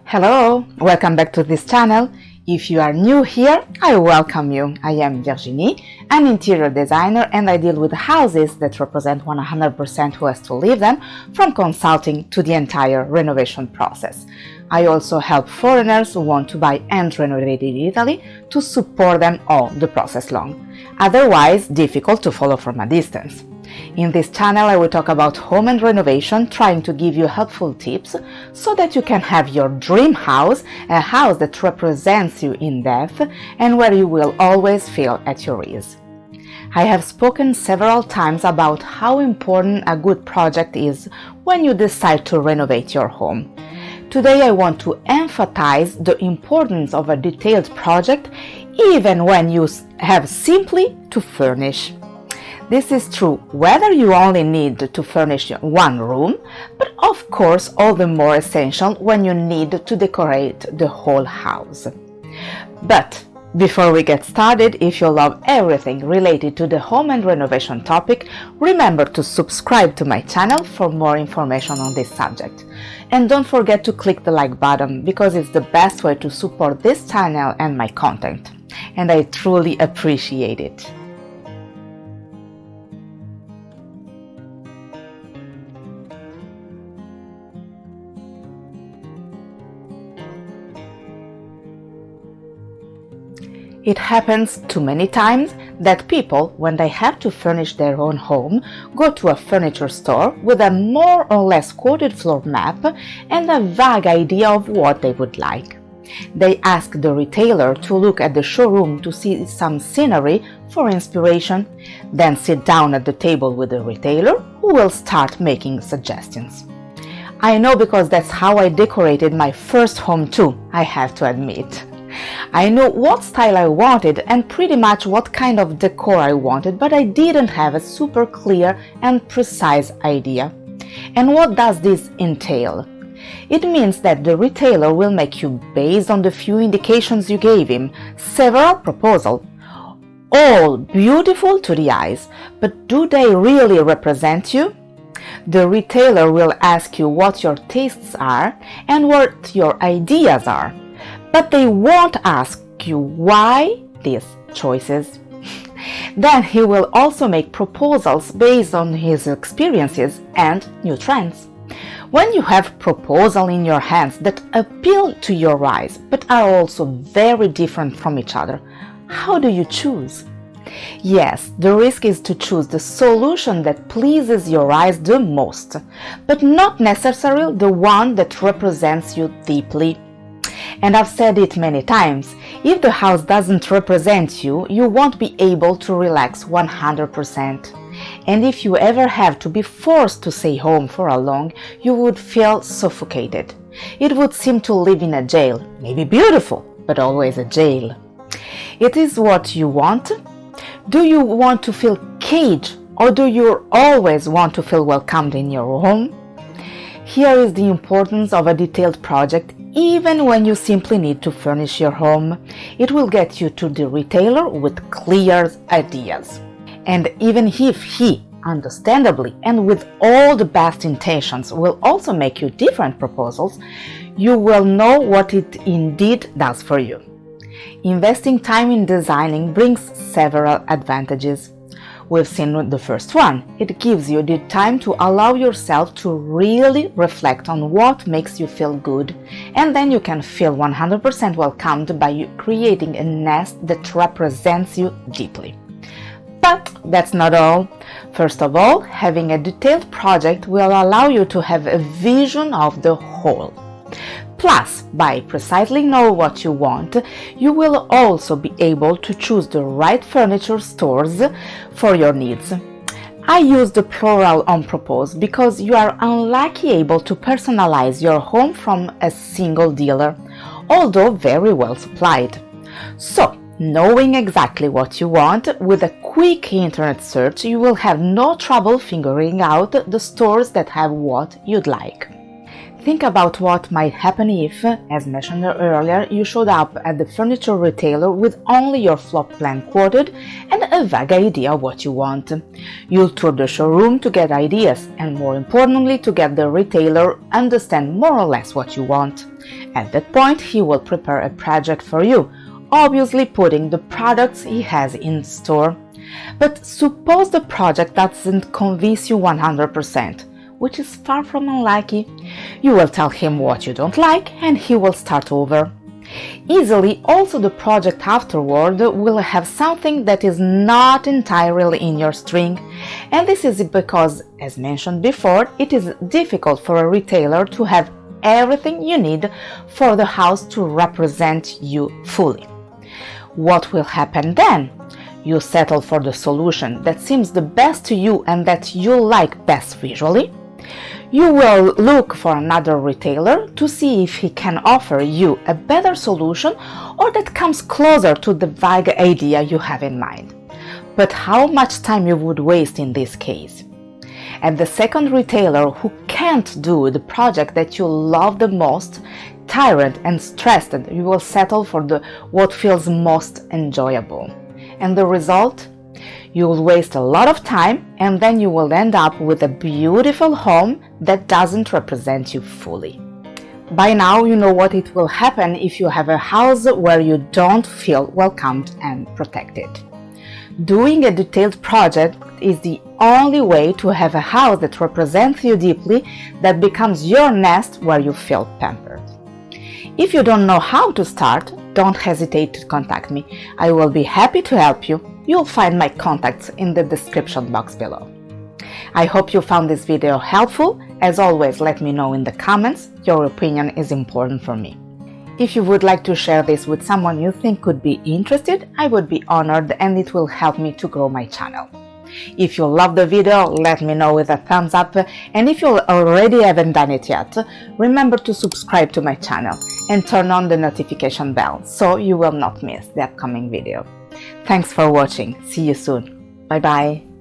Hello, welcome back to this channel. If you are new here, I welcome you. I am Virginie, an interior designer, and I deal with houses that represent 100% who has to live them, from consulting to the entire renovation process. I also help foreigners who want to buy and renovate in Italy to support them all the process long, otherwise difficult to follow from a distance. In this channel I will talk about home and renovation, trying to give you helpful tips so that you can have your dream house, a house that represents you in depth and where you will always feel at your ease. I have spoken several times about how important a good project is when you decide to renovate your home. Today I want to emphasize the importance of a detailed project even when you have simply to furnish. This is true whether you only need to furnish one room, but of course all the more essential when you need to decorate the whole house. But before we get started, if you love everything related to the home and renovation topic, remember to subscribe to my channel for more information on this subject. And don't forget to click the like button, because it's the best way to support this channel and my content. And I truly appreciate it. It happens too many times that people, when they have to furnish their own home, go to a furniture store with a more or less quoted floor map and a vague idea of what they would like. They ask the retailer to look at the showroom to see some scenery for inspiration, then sit down at the table with the retailer, who will start making suggestions. I know, because that's how I decorated my first home too, I have to admit. I knew what style I wanted and pretty much what kind of decor I wanted, but I didn't have a super clear and precise idea. And what does this entail? It means that the retailer will make you, based on the few indications you gave him, several proposals, all beautiful to the eyes, but do they really represent you? The retailer will ask you what your tastes are and what your ideas are, but they won't ask you why these choices. Then he will also make proposals based on his experiences and new trends. When you have proposals in your hands that appeal to your eyes but are also very different from each other, how do you choose? Yes, the risk is to choose the solution that pleases your eyes the most, but not necessarily the one that represents you deeply. And I've said it many times, if the house doesn't represent you, you won't be able to relax 100%. And if you ever have to be forced to stay home for a long, you would feel suffocated. It would seem to live in a jail, maybe beautiful, but always a jail. It is what you want. Do you want to feel caged, or do you always want to feel welcomed in your home? Here is the importance of a detailed project. Even when you simply need to furnish your home, it will get you to the retailer with clear ideas. And even if he, understandably and with all the best intentions, will also make you different proposals, you will know what it indeed does for you. Investing time in designing brings several advantages. We've seen the first one. It gives you the time to allow yourself to really reflect on what makes you feel good, and then you can feel 100% welcomed by creating a nest that represents you deeply. But that's not all. First of all, having a detailed project will allow you to have a vision of the whole. Plus, by precisely knowing what you want, you will also be able to choose the right furniture stores for your needs. I use the plural on purpose because you are unlikely able to personalize your home from a single dealer, although very well supplied. So, knowing exactly what you want, with a quick internet search, you will have no trouble figuring out the stores that have what you'd like. Think about what might happen if, as mentioned earlier, you showed up at the furniture retailer with only your floor plan quoted and a vague idea of what you want. You'll tour the showroom to get ideas and, more importantly, to get the retailer understand more or less what you want. At that point, he will prepare a project for you, obviously putting the products he has in store. But suppose the project doesn't convince you 100%, which is far from unlikely. You will tell him what you don't like and he will start over. Easily, also the project afterward will have something that is not entirely in your string, and this is because, as mentioned before, it is difficult for a retailer to have everything you need for the house to represent you fully. What will happen then? You settle for the solution that seems the best to you and that you like best visually. You will look for another retailer to see if he can offer you a better solution or that comes closer to the vague idea you have in mind. But how much time you would waste in this case? And the second retailer who can't do the project that you love the most, tired and stressed, you will settle for what feels most enjoyable. And the result? You will waste a lot of time and then you will end up with a beautiful home that doesn't represent you fully. By now you know what it will happen if you have a house where you don't feel welcomed and protected. Doing a detailed project is the only way to have a house that represents you deeply, that becomes your nest where you feel pampered. If you don't know how to start, don't hesitate to contact me. I will be happy to help you. You'll find my contacts in the description box below. I hope you found this video helpful. As always, let me know in the comments. Your opinion is important for me. If you would like to share this with someone you think could be interested, I would be honored and it will help me to grow my channel. If you love the video, let me know with a thumbs up, and if you already haven't done it yet, remember to subscribe to my channel and turn on the notification bell so you will not miss the upcoming video. Thanks for watching. See you soon. Bye bye.